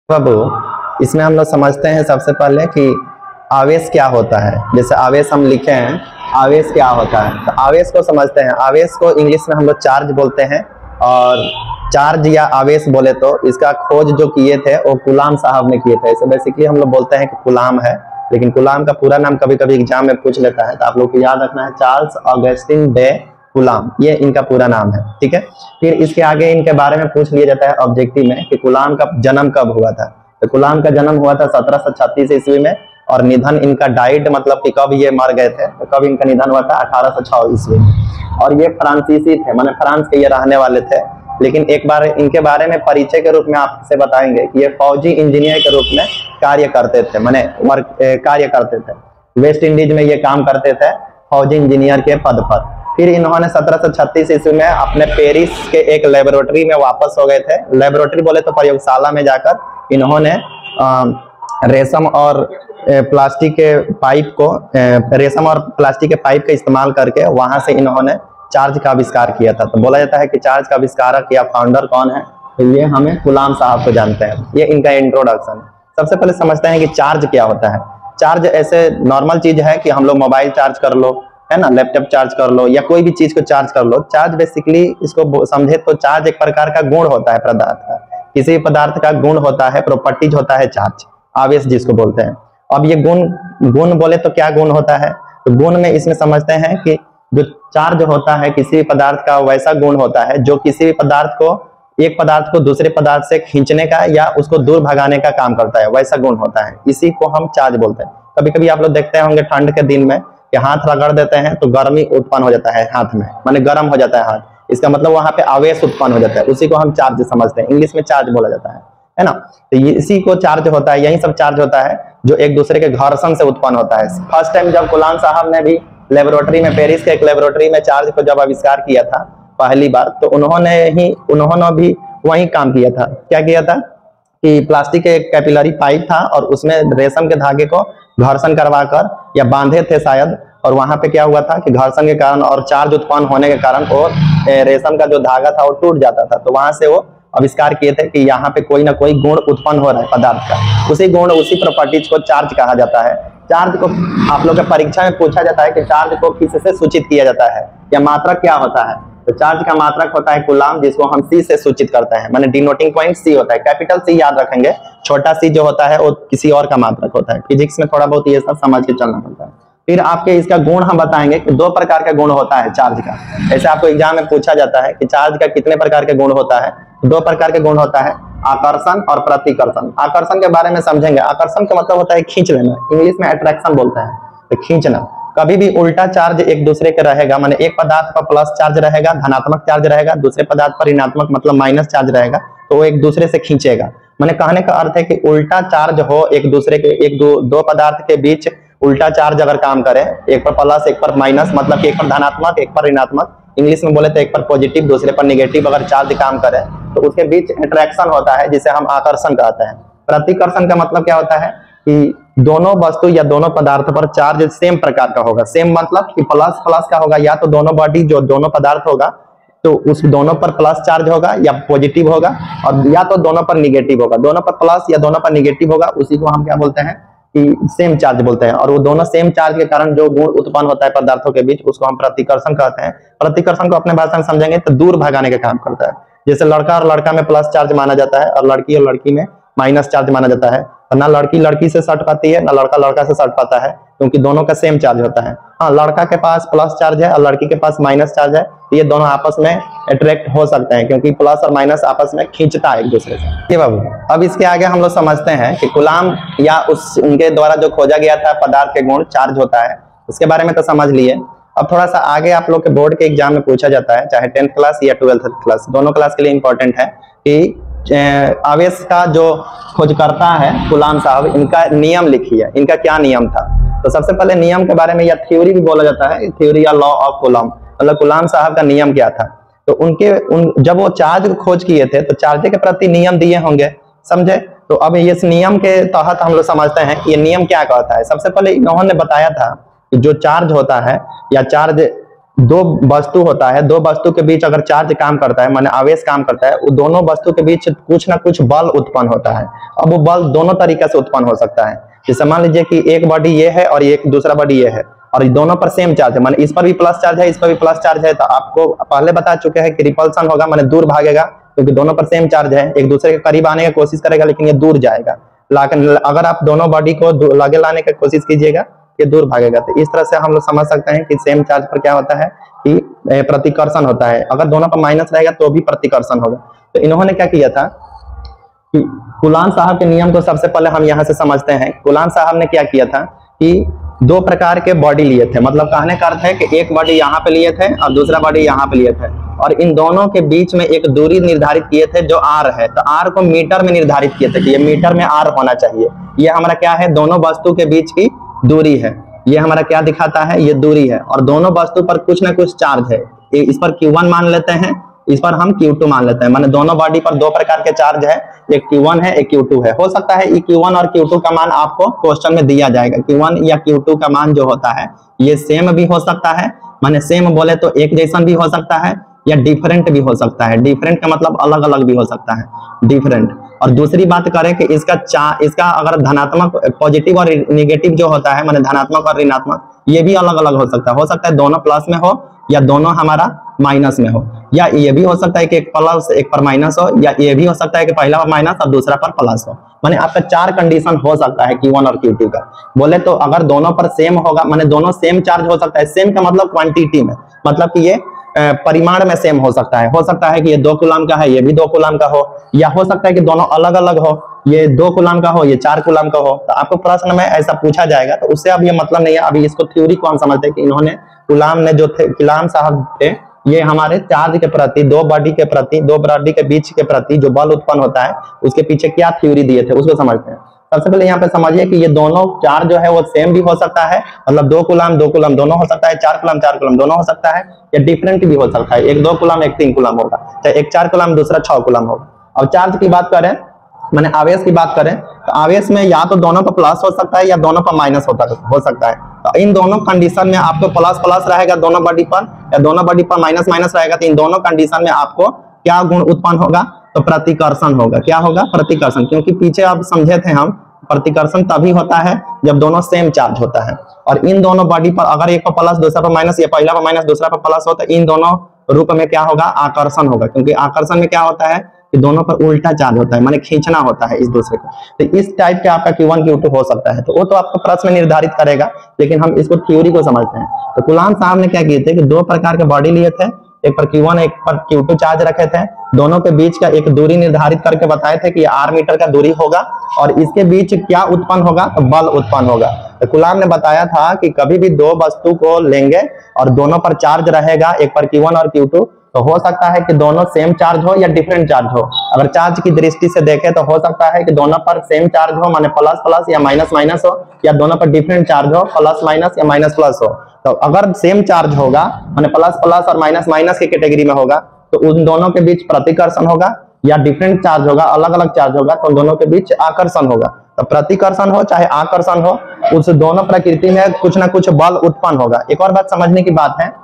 बाबू, इसमें हम लोग समझते हैं सबसे पहले कि आवेश क्या होता है। जैसे आवेश हम लिखे हैं, आवेश क्या होता है तो आवेश को समझते हैं। आवेश को इंग्लिश में हम लोग चार्ज बोलते हैं, और चार्ज या आवेश बोले तो इसका खोज जो किए थे वो कूलाम साहब ने किए थे। इसे बेसिकली हम लोग बोलते हैं कि कूलाम है, लेकिन कूलाम का पूरा नाम कभी कभी एग्जाम में पूछ लेता है, तो आप लोग को याद रखना है चार्ल्स ऑगस्टिन डे कूलाम, ये इनका पूरा नाम है। ठीक है, फिर इसके आगे इनके बारे में पूछ लिया जाता है ऑब्जेक्टिव में कि कूलाम का जन्म कब हुआ था। तो कूलाम का जन्म हुआ था 1736 ईस्वी में, और निधन इनका डाइड मतलब कि कब ये मर गए थे, तो कब इनका निधन हुआ था 1806 ईस्वी में। और ये फ्रांसीसी थे, माने फ्रांस के ये रहने वाले थे। लेकिन एक बार इनके बारे में परिचय के रूप में आपसे बताएंगे कि ये फौजी इंजीनियर के रूप में कार्य करते थे, माने कार्य करते थे। वेस्ट इंडीज में ये काम करते थे फौजी इंजीनियर के पद पर। फिर इन्होंने 1736 ईस्वी में अपने पेरिस के एक लेबोरेटरी में वापस हो गए थे। लेबोरेटरी बोले तो प्रयोगशाला में जाकर इन्होंने रेशम और प्लास्टिक के पाइप को रेशम और प्लास्टिक के पाइप का इस्तेमाल करके वहां से इन्होंने चार्ज का आविष्कार किया था। तो बोला जाता है कि चार्ज का आविष्कारक या फाउंडर कौन है, तो ये हमें कूलाम साहब को जानते हैं। ये इनका इंट्रोडक्शन है। सबसे पहले समझते हैं कि चार्ज क्या होता है। चार्ज ऐसे नॉर्मल चीज है कि हम लोग मोबाइल चार्ज कर लो, है ना, लैपटॉप चार्ज कर लो, या कोई भी चीज को चार्ज कर लो। चार्ज बेसिकली इसको समझे तो चार्ज एक प्रकार का गुण होता है पदार्थ का, किसी पदार्थ का गुण होता है, प्रॉपर्टीज होता है चार्ज, आवेश जिसको बोलते हैं। अब ये गुण बोले तो क्या गुण होता है, तो गुण में इसमें समझते हैं कि जो चार्ज होता है किसी भी पदार्थ का वैसा गुण होता है जो किसी भी पदार्थ को, एक पदार्थ को दूसरे पदार्थ से खींचने का या उसको दूर भगाने का काम करता है, वैसा गुण होता है। इसी को हम चार्ज बोलते हैं। कभी कभी आप लोग देखते होंगे ठंड के दिन में कि हाथ रगड़ देते हैं तो गर्मी उत्पन्न हो जाता है हाथ में, माने गर्म हो जाता है हाथ, इसका मतलब वहां पे आवेश उत्पन्न हो जाता है। उसी को हम चार्ज समझते हैं, इंग्लिश में चार्ज बोला जाता है ना। तो इसी को चार्ज होता है, यही सब चार्ज होता है जो एक दूसरे के घर्षण से उत्पन्न होता है। फर्स्ट टाइम जब कूलाम साहब ने भी लेबोरेटरी में, पेरिस के एक लेबोरेटरी में चार्ज को जब आविष्कार किया था पहली बार, तो उन्होंने भी वही काम किया था। क्या किया था कि प्लास्टिक के एक कैपिलरी पाइप था और उसमें रेशम के धागे को घर्षण करवाकर या बांधे थे शायद, और वहां पे क्या हुआ था कि घर्षण के कारण और चार्ज उत्पन्न होने के कारण वो रेशम का जो धागा था वो टूट जाता था। तो वहां से वो आविष्कार किए थे कि यहाँ पे कोई ना कोई गुण उत्पन्न हो रहा है पदार्थ का, उसी गुण उसी प्रॉपर्टीज को चार्ज कहा जाता है। चार्ज को आप लोग के परीक्षा में पूछा जाता है कि चार्ज को किससे सूचित किया जाता है या मात्रक क्या होता है, तो चार्ज का मात्रक होता है कूलाम, जिसको हम सी से सूचित करते हैं, माने डिनोटिंग पॉइंट सी होता है। कैपिटल सी याद रखेंगे, छोटा सी जो होता है वो किसी और का मात्रक होता है। फिजिक्स में थोड़ा बहुत ये सब समझ के चलना पड़ता है। फिर आपके इसका गुण हम बताएंगे कि दो प्रकार का गुण होता है चार्ज का। ऐसे आपको एग्जाम में पूछा जाता है कि चार्ज का कितने प्रकार के गुण होता है, दो प्रकार के गुण होता है, आकर्षण और प्रतिकर्षण। आकर्षण के बारे में समझेंगे। आकर्षण का मतलब होता है खींच लेना, इंग्लिश में अट्रैक्शन बोलते हैं, तो खींचना। कभी भी उल्टा चार्ज एक दूसरे के रहेगा, माने एक पदार्थ पर प्लस चार्ज रहेगा, धनात्मक चार्ज रहेगा, दूसरे पदार्थ पर ऋणात्मक मतलब माइनस चार्ज रहेगा, तो वो एक दूसरे से खींचेगा। माने कहने का अर्थ है कि उल्टा चार्ज हो एक दूसरे के, दो पदार्थ के बीच उल्टा चार्ज अगर काम करे, एक पर प्लस एक पर माइनस, मतलब कि एक पर धनात्मक एक पर ऋणात्मक, इंग्लिश में बोले तो एक पर पॉजिटिव दूसरे पर निगेटिव अगर चार्ज काम करे तो उसके बीच अट्रैक्शन होता है, जिसे हम आकर्षण कहते हैं। प्रतिकर्षण का मतलब क्या होता है कि दोनों वस्तु या दोनों पदार्थ पर चार्ज सेम प्रकार का होगा। सेम मतलब कि प्लस प्लस का होगा, या तो दोनों बॉडी जो दोनों पदार्थ होगा तो उस दोनों पर प्लस चार्ज होगा या पॉजिटिव होगा, और या तो दोनों पर निगेटिव होगा। दोनों पर प्लस या दोनों पर निगेटिव होगा, उसी को हम क्या बोलते हैं कि सेम चार्ज बोलते हैं। और वो दोनों सेम चार्ज के कारण जो गुण उत्पन्न होता है पदार्थों के बीच, उसको हम प्रतिकर्षण कहते हैं। प्रतिकर्षण को अपने भाषा में समझेंगे तो दूर भगाने का काम करता है। जैसे लड़का और लड़का में प्लस चार्ज माना जाता है, और लड़की में माइनस चार्ज माना जाता है। तो ना लड़की लड़की से सट पाती है, ना लड़का लड़का से सट पाता है, क्योंकि दोनों का सेम चार्ज होता है। हाँ, लड़का के पास प्लस चार्ज है और लड़की के पास माइनस चार्ज है, तो ये दोनों आपस में अट्रैक्ट हो सकते हैं, क्योंकि प्लस और माइनस आपस में खींचता है एक दूसरे से। ये बाबू, अब इसके आगे हम लोग समझते हैं कि कूलाम या उनके द्वारा जो खोजा गया था पदार्थ के गुण चार्ज होता है, उसके बारे में तो समझ लिए। अब थोड़ा सा आगे आप लोग के बोर्ड के एग्जाम में पूछा जाता है, चाहे 10th क्लास या 12th क्लास, दोनों क्लास के लिए इंपॉर्टेंट है कि आवेश का जो खोजकर्ता है कूलाम साहब, इनका नियम लिखिए, इनका क्या नियम था। तो सबसे पहले नियम के बारे में, या थ्योरी भी बोला जाता है, थ्योरी या लॉ ऑफ कूलाम, मतलब कूलाम साहब का नियम क्या था। तो जब वो चार्ज को खोज किए थे तो चार्ज के प्रति नियम दिए होंगे, समझे। तो अब इस नियम के तहत हम लोग समझते हैं कि ये नियम क्या कहता है। सबसे पहले इन्होंने बताया था कि जो चार्ज होता है या चार्ज दो वस्तु होता है, दो वस्तु के बीच अगर चार्ज काम करता है, माने आवेश काम करता है, वो दोनों वस्तु के बीच कुछ ना कुछ बल उत्पन्न होता है। अब वो बल दोनों तरीके से उत्पन्न हो सकता है। जैसे मान लीजिए कि एक बॉडी ये है और एक दूसरा बॉडी ये है, और दोनों पर सेम चार्ज है, माने इस पर भी प्लस चार्ज है, इस पर भी प्लस चार्ज है, तो आपको पहले बता चुके हैं कि रिपल्सन होगा, माने दूर भागेगा, क्योंकि दोनों पर सेम चार्ज है, एक दूसरे के करीब आने की कोशिश करेगा लेकिन ये दूर जाएगा। लेकिन अगर आप दोनों बॉडी को लगे लाने की कोशिश कीजिएगा, ये दूर भागेगा। तो इस तरह से हम लोग समझ सकते हैं कि सेम चार्ज पर क्या होता है कि प्रतिकर्षण होता है। अगर दोनों पर माइनस रहेगा तो भी प्रतिकर्षण होगा। तो इन्होंने क्या किया था कि कूलाम साहब के नियम को सबसे पहले हम यहाँ से समझते हैं। कूलाम साहब ने क्या किया था कि दो प्रकार के बॉडी लिए थे, मतलब कहने का अर्थ है कि एक बॉडी यहाँ पे लिए थे और दूसरा बॉडी यहाँ पे लिए थे, और इन दोनों के बीच में एक दूरी निर्धारित किए थे जो आर है। तो आर को मीटर में निर्धारित किए थे कि ये मीटर में आर होना चाहिए। ये हमारा क्या है, दोनों वस्तु के बीच की दूरी है। ये हमारा क्या दिखाता है, ये दूरी है, और दोनों वस्तु पर कुछ ना कुछ चार्ज है। इस पर Q1 मान लेते हैं, इस पर हम Q2 मान लेते हैं, माने दोनों बॉडी पर दो प्रकार के चार्ज है, एक Q1 है एक Q2 है। हो सकता है Q1 और Q2 का मान आपको क्वेश्चन में दिया जाएगा। Q1 या Q2 का मान जो होता है ये सेम भी हो सकता है, माने सेम बोले तो एक जैसा भी हो सकता है, या डिफरेंट भी हो सकता है। डिफरेंट का मतलब अलग अलग भी हो सकता है, डिफरेंट। और दूसरी बात करें कि इसका अगर धनात्मक पॉजिटिव और नेगेटिव जो होता है, माने धनात्मक और ऋणात्मक, ये भी अलग अलग हो सकता है दोनों प्लस में हो या दोनों हमारा माइनस में हो, या ये भी हो सकता है कि एक प्लस एक पर माइनस हो, या ये भी हो सकता है कि पहला पर माइनस और दूसरा पर प्लस हो। माने आपका चार कंडीशन हो सकता है Q1 और Q2 का। बोले तो अगर दोनों पर सेम होगा, माने दोनों सेम चार्ज हो सकता है। सेम का मतलब क्वांटिटी में, मतलब कि ये परिमाण में सेम हो सकता है कि ये 2 कूलम का है, ये भी 2 कूलम का हो, या हो सकता है कि दोनों अलग अलग हो, ये 2 कूलम का हो, ये 4 कूलम का हो। तो आपको प्रश्न में ऐसा पूछा जाएगा, तो उससे अब ये मतलब नहीं है। अभी इसको थ्योरी को हम समझते हैं कि इन्होंने कूलाम ने जो थे, कूलाम साहब थे, ये हमारे चार्ज के प्रति, दो बॉडी के बीच के प्रति जो बल उत्पन्न होता है उसके पीछे क्या थ्योरी दिए थे उसको समझते हैं। सबसे पहले यहाँ पे समझिए कि ये दोनों चार्ज जो है वो सेम भी हो सकता है, मतलब 2 कूलम दोनों हो सकता है, 4 कूलम दोनों हो सकता है, या डिफरेंट भी हो सकता है। एक 2 कूलम एक 3 कूलम होगा, चाहे एक 4 कूलम दूसरा 6 कूलम होगा। अब चार्ज की बात करें, माने आवेश की बात करें, तो आवेश में या तो दोनों पर प्लस हो सकता है या दोनों पर माइनस हो सकता है। तो इन दोनों कंडीशन में आपको प्लस प्लस रहेगा दोनों बॉडी पर, या दोनों बॉडी पर माइनस माइनस रहेगा। तो इन दोनों कंडीशन में आपको क्या गुण उत्पन्न होगा, तो प्रतिकर्षण होगा। क्या होगा, प्रतिकर्षण। क्योंकि पीछे आप समझे थे हम, प्रतिकर्षण तभी होता है जब दोनों सेम चार्ज होता है। और इन दोनों बॉडी पर अगर एक पर प्लस दूसरा पर माइनस, या पहला पर माइनस दूसरा पर प्लस हो, तो इन दोनों रूप में क्या होगा, आकर्षण होगा। क्योंकि आकर्षण में क्या होता है कि दोनों पर उल्टा चार्ज होता है, माने खींचना होता है इस दूसरे को। तो इस टाइप के आपका Q1 Q2 हो सकता है, तो वो तो आपको प्रश्न में निर्धारित करेगा, लेकिन हम इसको थ्योरी को समझते हैं। तो कूलाम साहब ने क्या किए थे कि 2 प्रकार के बॉडी लिए थे, एक पर Q1 एक पर Q2 चार्ज रखे थे। दोनों के बीच का एक दूरी निर्धारित करके बताए थे कि ये R मीटर का दूरी होगा, और इसके बीच क्या उत्पन्न होगा, तो बल उत्पन्न होगा। तो कूलाम ने बताया था कि कभी भी 2 वस्तु को लेंगे और दोनों पर चार्ज रहेगा, एक पर Q1 और Q2, तो हो सकता है कि दोनों सेम चार्ज हो या डिफरेंट चार्ज हो। अगर चार्ज की दृष्टि से देखें तो हो सकता है कि दोनों पर सेम चार्ज हो, माने प्लस प्लस या माइनस माइनस हो, या दोनों पर डिफरेंट चार्ज हो, प्लस माइनस या माइनस प्लस हो। तो अगर सेम चार्ज होगा, माने प्लस प्लस और माइनस माइनस की कैटेगरी में होगा, तो उन दोनों के बीच प्रतिकर्षण होगा, या डिफरेंट चार्ज होगा, अलग अलग चार्ज होगा, तो उन दोनों के बीच आकर्षण होगा। तो प्रतिकर्षण हो चाहे आकर्षण हो, उस दोनों प्रकृति में कुछ ना कुछ बल उत्पन्न होगा। एक और बात समझने की बात है,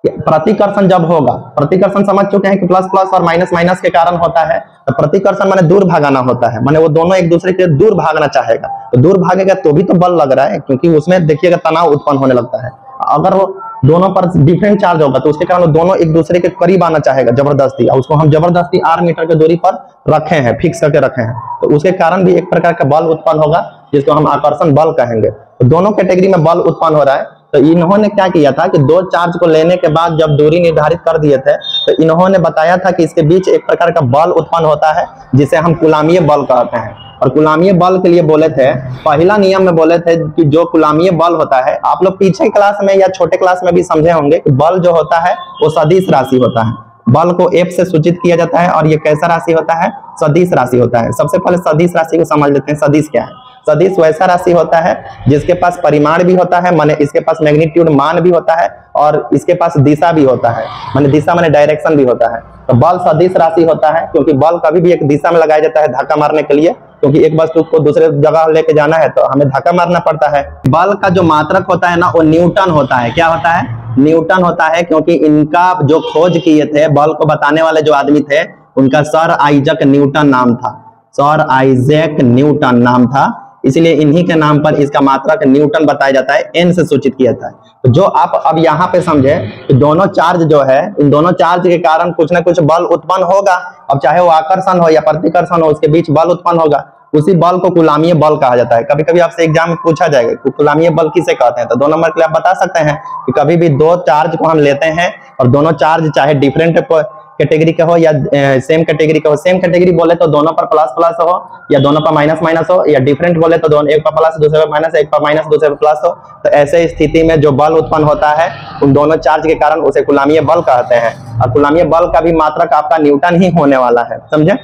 प्रतिकर्षण जब होगा, प्रतिकर्षण समझ चुके हैं कि प्लस प्लस और माइनस माइनस के कारण होता है। तो प्रतिकर्षण माने दूर भागाना होता है, माने वो दोनों एक दूसरे के दूर भागना चाहेगा, तो दूर भागेगा तो भी तो बल लग रहा है, क्योंकि उसमें देखिएगा तनाव उत्पन्न होने लगता है। अगर वो दोनों पर डिफरेंट चार्ज होगा तो उसके कारण वो दोनों एक दूसरे के करीब आना चाहेगा जबरदस्ती, और उसको हम जबरदस्ती R मीटर की दूरी पर रखे हैं, फिक्स करके रखे हैं, तो उसके कारण भी एक प्रकार का बल उत्पन्न होगा, जिसको हम आकर्षण बल कहेंगे। तो दोनों कैटेगरी में बल उत्पन्न हो रहा है। तो इन्होंने क्या किया था कि 2 चार्ज को लेने के बाद जब दूरी निर्धारित कर दिए थे, तो इन्होंने बताया था कि इसके बीच एक प्रकार का बल उत्पन्न होता है, जिसे हम कूलामीय बल कहते हैं। और कूलामीय बल के लिए बोले थे, पहला नियम में बोले थे कि जो कूलामीय बल होता है, आप लोग पीछे क्लास में या छोटे क्लास में भी समझे होंगे कि बल जो होता है वो सदिश राशि होता है। बल को F से सूचित किया जाता है, और ये कैसा राशि होता है, सदिश राशि होता है। सबसे पहले सदिश राशि को समझ लेते हैं। सदिश क्या है? सदिश वैसा राशि होता है जिसके पास परिमाण भी होता है, माने इसके पास मैग्नीट्यूड मान भी होता है, और इसके पास दिशा भी होता है, माने दिशा माने डायरेक्शन भी होता है। तो बल सदिश राशि होता है, क्योंकि बल कभी भी एक दिशा में लगाया जाता है धक्का मारने के लिए, क्योंकि एक वस्तु को दूसरे जगह लेके जाना है तो हमें धक्का मारना पड़ता है। बल का जो मात्रक होता है ना, वो न्यूटन होता है। क्या होता है? न्यूटन होता है, क्योंकि इनका जो खोज किए थे, बल को बताने वाले जो आदमी थे, उनका सर आइजैक न्यूटन नाम था। सर आइजैक न्यूटन नाम था, इसलिए इन्हीं के नाम पर इसका मात्रक न्यूटन बताया जाता है, एन से सूचित किया जाता है। तो जो आप अब यहाँ पे समझे कि दोनों चार्ज जो है, इन दोनों चार्ज के कारण कुछ ना कुछ बल उत्पन्न होगा। अब चाहे वो आकर्षण हो या प्रतिकर्षण हो, उसके बीच बल उत्पन्न होगा। उसी बल को कुलामीय बल कहा जाता है। कभी कभी आपसे एग्जाम में पूछा जाएगा कि कुलामीय बल किसे कहते हैं, तो 2 नंबर के लिए आप बता सकते हैं कि कभी भी दो चार्ज को हम लेते हैं और दोनों चार्ज चाहे डिफरेंट कैटेगरी के हो या सेम कैटेगरी के हो। सेम कैटेगरी बोले तो दोनों पर प्लस प्लस हो, या दोनों पर माइनस माइनस हो, या डिफरेंट बोले तो दोनों एक पर प्लस दूसरे पर माइनस, एक पर माइनस दूसरे पर प्लस हो। तो ऐसे स्थिति में जो बल उत्पन्न होता है उन दोनों चार्ज के कारण उसे कुलामीय बल कहते हैं। और कुलामीय बल का भी मात्रक आपका न्यूटन ही होने वाला है, समझे।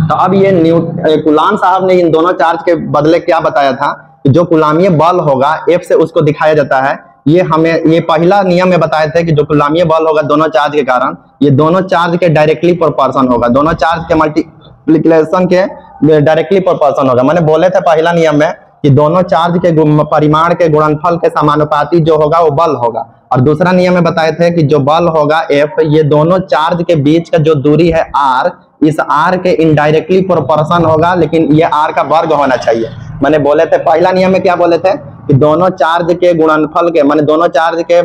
तो अब ये कुलाम साहब ने इन दोनों चार्ज के बदले क्या बताया था कि जो कुलामीय बल होगा F से उसको दिखाया जाता है। ये पहला नियम में बताए थे कि जो कुलामीय बल होगा दोनों चार्ज के कारण, ये दोनों चार्ज के डायरेक्टली प्रोपोर्शन होगा, दोनों चार्ज के मल्टीप्लिकेशन के डायरेक्टली प्रोपोर्शन होगा। मैंने बोले थे पहला नियम में कि दोनों चार्ज के परिमाण के गुणनफल के समानुपाती जो होगा वो बल होगा। और दूसरा नियम में बताए थे कि जो बल होगा F, ये दोनों चार्ज के बीच का जो दूरी है R, इस R के इनडायरेक्टली प्रोपोर्शन होगा, लेकिन ये R का वर्ग होना चाहिए। मैंने बोले थे पहला नियम में क्या बोले थे कि दोनों चार्ज के गुणनफल के, माने दोनों चार्ज के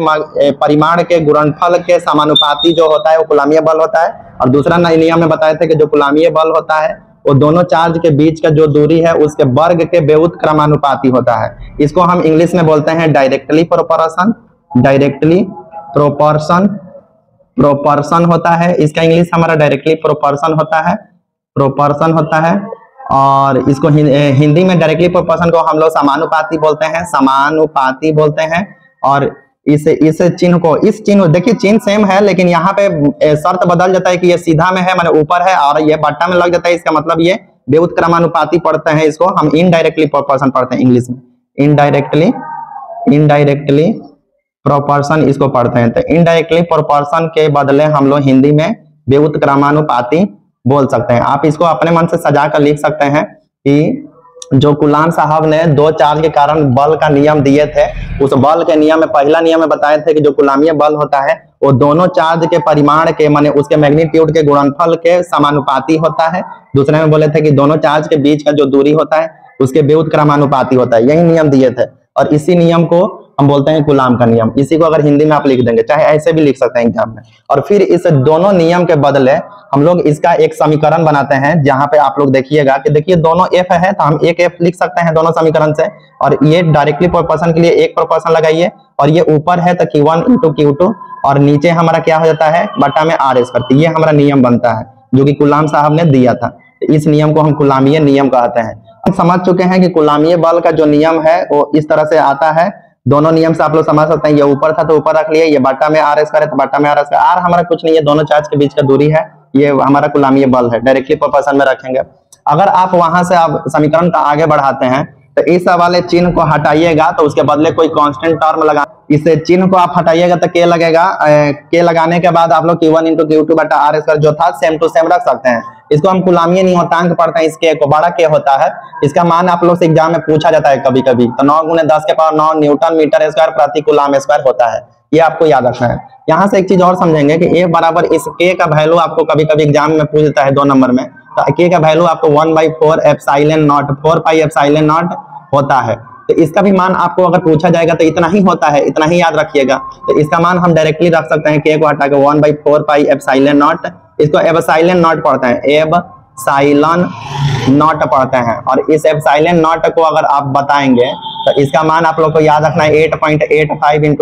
परिमाण के गुणनफल के समानुपाती जो होता है वो कुलामीय बल होता है। और दूसरा नियम में बताए थे कि जो कुलामीय बल होता है वो दोनों चार्ज के बीच का जो दूरी है उसके वर्ग के व्युत्क्रमानुपाती होता है। इसको हम इंग्लिश में बोलते हैं डायरेक्टली प्रोपोर्शन। डायरेक्टली प्रोपोर्शन होता है, इसका इंग्लिश हमारा डायरेक्टली प्रोपोर्शन होता है। और इसको हिंदी में डायरेक्टली प्रोपोर्शन को हम लोग समानुपाती बोलते हैं। और इस चिन्ह को, इस चिन्ह देखिए चिन्ह सेम है, लेकिन यहाँ पे शर्त बदल जाता है कि ये सीधा में है, माने ऊपर है, और ये बट्टा में लग जाता है। इसका मतलब ये व्युत्क्रमानुपाती पढ़ते हैं, इसको हम इनडायरेक्टली प्रोपोर्शन पढ़ते हैं इंग्लिश में। इनडायरेक्टली प्रोपोर्शन इसको पढ़ते हैं। तो इनडायरेक्टली प्रोपोर्शन के बदले हम लोग हिंदी में व्युत्क्रमानुपाती बोल सकते हैं। आप इसको अपने मन से सजा कर लिख सकते हैं कि जो कुलाम साहब ने दो चार्ज के कारण बल का नियम दिए थे, उस बल के नियम में पहला नियम में बताए थे कि जो कुलामीय बल होता है वो दोनों चार्ज के परिमाण के, माने उसके मैग्नीट्यूड के गुणनफल के समानुपाती होता है। दूसरे में बोले थे कि दोनों चार्ज के बीच का जो दूरी होता है उसके व्युत्क्रमानुपाती होता है। यही नियम दिए थे और इसी नियम को हम बोलते हैं कुलाम का नियम। इसी को अगर हिंदी में आप लिख देंगे, चाहे ऐसे भी लिख सकते हैं एग्जाम में। और फिर इस दोनों नियम के बदले हम लोग इसका एक समीकरण बनाते हैं, जहां पे आप लोग देखिएगा कि देखिए दोनों F है तो हम एक F लिख सकते हैं दोनों समीकरण से। और ये डायरेक्टली प्रोपोर्शन के लिए एक प्रोपोर्शन लगाइए, और ये ऊपर है तो Q1 × Q2, और नीचे हमारा क्या हो जाता है बटा में R स्क्वायर। ये हमारा नियम बनता है जो कि कुलाम साहब ने दिया था। तो इस नियम को हम कुलामीय नियम कहते हैं। हम समझ चुके हैं कि कुलामीय बल का जो नियम है वो इस तरह से आता है। दोनों नियम से आप लोग समझ सकते हैं, ये ऊपर था तो ऊपर रख लिया, ये बटा में R स्क्वायर है तो बटा में R स्क्वायर। R हमारा कुछ नहीं है, दोनों चार्ज के बीच का दूरी है, ये हमारा कुलामीय बल है। डायरेक्टली प्रोपोर्शन में रखेंगे। अगर आप वहां से आप समीकरण का आगे बढ़ाते हैं तो इस वाले चिन्ह को हटाइएगा तो उसके बदले कोई कांस्टेंट टर्म लगा, इस चिन्ह को आप हटाइएगा तो K लगेगा। K लगाने के बाद आप लोग Q1 × Q2 बटा R स्क्वायर जो था सेम टू सेम रख सकते हैं। इसको हम कुलामीय नियतांक पढ़ते हैं। इस K को बड़ा K होता है, इसका मान आप लोग से एग्जाम में पूछा जाता है कभी कभी, तो 9 × 10⁻⁹ न्यूटन मीटर स्क्वायर प्रति कुलाम स्क्वायर होता है। ये आपको याद रखना है। यहाँ से एक चीज और समझेंगे कि A बराबर इस K का वैल्यू आपको कभी कभी एग्जाम में पूछ देता है 2 नंबर में, तो K का वैल्यू आपको 1/4 4πε0 होता है। तो इसका भी मान आपको अगर पूछा जाएगा तो इतना ही होता है, इतना ही याद रखिएगा। तो इसका मान हम डायरेक्टली रख सकते हैं, K को हटा के 1/4πε0, इसको एप्सिलॉन पढ़ते हैं, एप्सिलॉन पढ़ते हैं। और इस एप्सिलॉन को अगर आप बताएंगे तो इसका मान आप लोग को याद रखना है 8.85 ×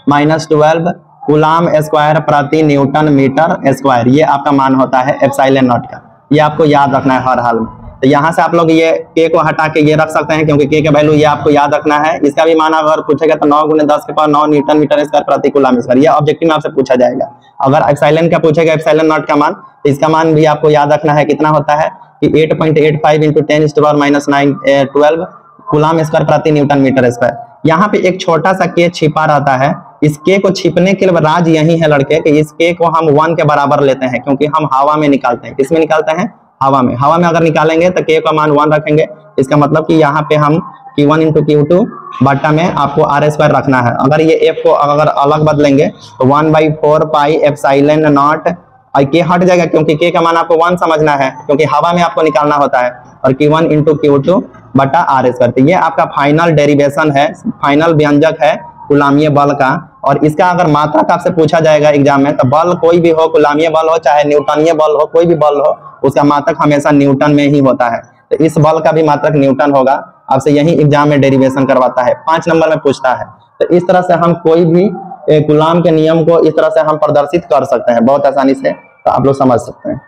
10⁻⁻12 कुलाम स्क्वायर प्रति न्यूटन मीटर स्क्वायर। ये आपका मान होता है एप्सिलॉन का, ये आपको याद रखना है हर हाल में। तो यहाँ से आप लोग ये K को हटा के ये रख सकते हैं, क्योंकि K का वैल्यू ये आपको याद रखना है। इसका भी मान अगर पूछेगा तो 9 × 10⁻⁹ न्यूटन मीटर स्क्वायर प्रति कुलाम स्क्वायर, ये ऑब्जेक्टिव में आपसे पूछा जाएगा। अगर एप्सिलॉन का पूछेगा एप्सिलॉन का मान, तो इसका मान भी आपको याद रखना है, कितना होता है कि 8.85 × 10⁻⁻12 कुलाम स्क्वायर प्रति न्यूटन मीटर स्क्वायर। यहाँ पे एक छोटा सा K छिपा रहता है। इस K को छिपने के लिए राज यही है लड़के कि इस K को हम 1 के बराबर लेते हैं, क्योंकि हम हवा में निकालते हैं। किसमें निकालते हैं? हवा में। हवा में अगर निकालेंगे तो K का मान 1 रखेंगे। इसका मतलब कि यहाँ पे हम Q1 इंटू Q2 बट्टा में आपको R स्क्वायर रखना है। अगर ये F को अगर अलग बदलेंगे तो 1/4 पाई एप्सिलॉन नॉट, के हट जाएगा क्योंकि के का मान आपको 1 समझना है, क्योंकि हवा में आपको निकालना होता है, और Q1 इंटू Q2 बटा R स्क्वायर। तो ये आपका फाइनल डेरिवेशन है, फाइनल व्यंजक है कूलाम्बीय बल का। और इसका अगर मात्रक आपसे पूछा जाएगा एग्जाम में, तो बल कोई भी हो, कूलाम्बीय बल हो चाहे न्यूटनीय बल हो, कोई भी बल हो, उसका मात्रक हमेशा न्यूटन में ही होता है। तो इस बल का भी मात्रक न्यूटन होगा। आपसे यही एग्जाम में डेरिवेशन करवाता है, 5 नंबर में पूछता है। तो इस तरह से हम कोई भी कूलाम्ब के नियम को इस तरह से हम प्रदर्शित कर सकते हैं बहुत आसानी से, तो आप लोग समझ सकते हैं।